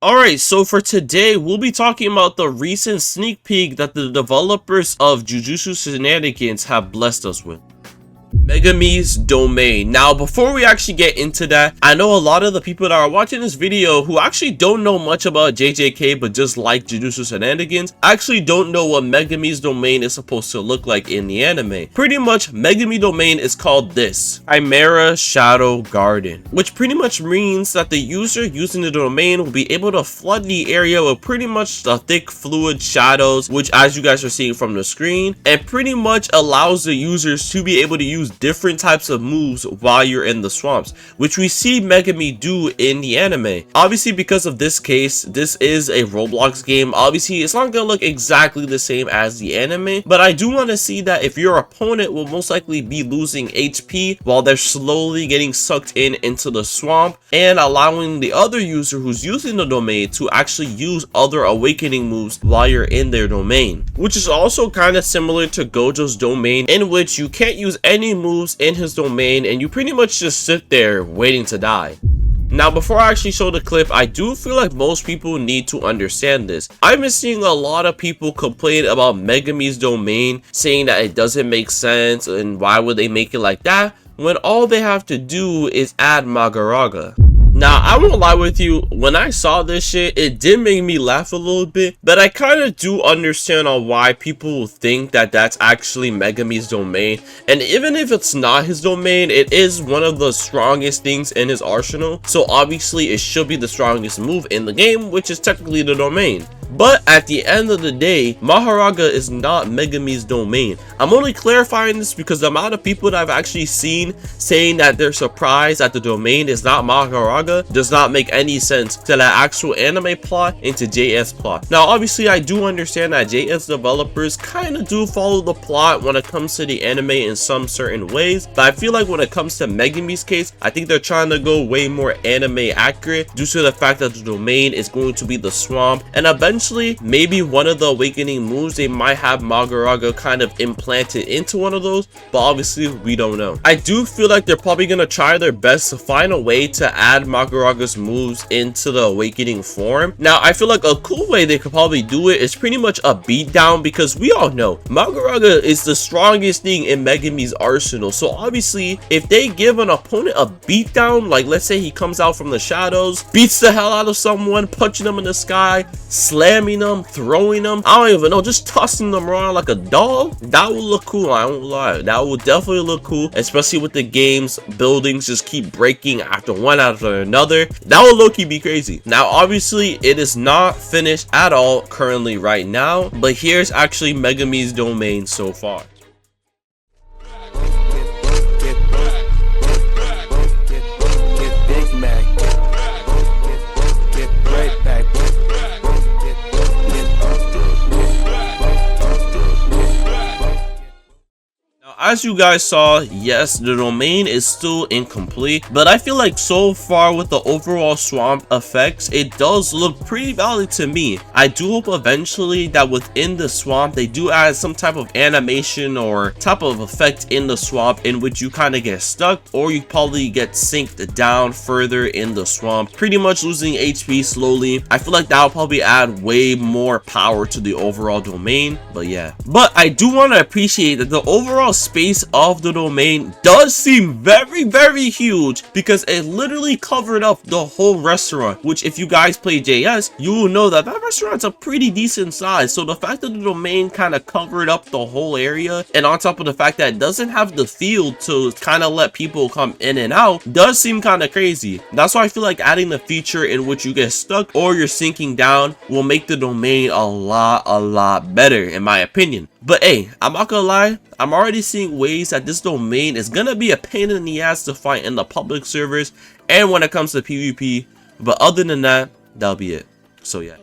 Alright, so for today, we'll be talking about the recent sneak peek that the developers of Jujutsu Shenanigans have blessed us with. Megumi's domain. Now, before we actually get into that, I know a lot of the people that are watching this video who actually don't know much about JJK but just like Jujutsu Shenanigans actually don't know what Megumi's domain is supposed to look like in the anime. Pretty much, Megumi domain is called this: Chimera Shadow Garden, which pretty much means that the user using the domain will be able to flood the area with pretty much the thick fluid shadows, which as you guys are seeing from the screen, and pretty much allows the users to be able to use different types of moves while you're in the swamps, which we see Megumi do in the anime. Obviously, because of this case, this is a Roblox game. Obviously, it's not gonna look exactly the same as the anime, but I do want to see that if your opponent will most likely be losing HP while they're slowly getting sucked into the swamp, and allowing the other user who's using the domain to actually use other awakening moves while you're in their domain, which is also kind of similar to Gojo's domain, in which you can't use any moves in his domain and you pretty much just sit there waiting to die. Now, before I actually show the clip, I do feel like most people need to understand this. I've been seeing a lot of people complain about Megumi's domain, saying that it doesn't make sense and why would they make it like that when all they have to do is add Mahoraga. Now, I won't lie with you, when I saw this shit, it did make me laugh a little bit, but I kind of do understand on why people think that that's actually Megumi's domain. And even if it's not his domain, it is one of the strongest things in his arsenal, so obviously it should be the strongest move in the game, which is technically the domain. But at the end of the day, Mahoraga is not Megumi's domain. I'm only clarifying this because the amount of people that I've actually seen saying that they're surprised that the domain is not Mahoraga does not make any sense to that actual anime plot into JS plot. Now, obviously, I do understand that JS developers kind of do follow the plot when it comes to the anime in some certain ways, but I feel like when it comes to Megumi's case, I think they're trying to go way more anime accurate due to the fact that the domain is going to be the swamp, and eventually maybe one of the awakening moves they might have Mahoraga kind of implanted into one of those, but obviously we don't know. I do feel like they're probably gonna try their best to find a way to add Mahoraga's moves into the awakening form. Now, I feel like a cool way they could probably do it is pretty much a beatdown, because we all know Mahoraga is the strongest thing in Megumi's arsenal. So obviously, if they give an opponent a beatdown, like let's say he comes out from the shadows, beats the hell out of someone, punching them in the sky, slamming them, throwing them, I don't even know, just tossing them around like a doll, that would look cool. I won't lie, that would definitely look cool, especially with the game's buildings just keep breaking after one after another. That would low-key be crazy. Now, obviously, it is not finished at all currently right now, but here's actually Megumi's domain so far. As you guys saw, yes, the domain is still incomplete, but I feel like so far with the overall swamp effects, it does look pretty valid to me. I do hope eventually that within the swamp, they do add some type of animation or type of effect in the swamp in which you kind of get stuck, or you probably get synced down further in the swamp, pretty much losing HP slowly. I feel like that will probably add way more power to the overall domain, but yeah. But I do want to appreciate that the overall space of the domain does seem very huge, because it literally covered up the whole restaurant, which if you guys play JS, you will know that that restaurant's a pretty decent size. So the fact that the domain kind of covered up the whole area, and on top of the fact that it doesn't have the field to kind of let people come in and out, does seem kind of crazy. That's why I feel like adding the feature in which you get stuck or you're sinking down will make the domain a lot better in my opinion. But hey, I'm not gonna lie, I'm already seeing ways that this domain is gonna be a pain in the ass to fight in the public servers and when it comes to PvP. But other than that, that'll be it. So yeah.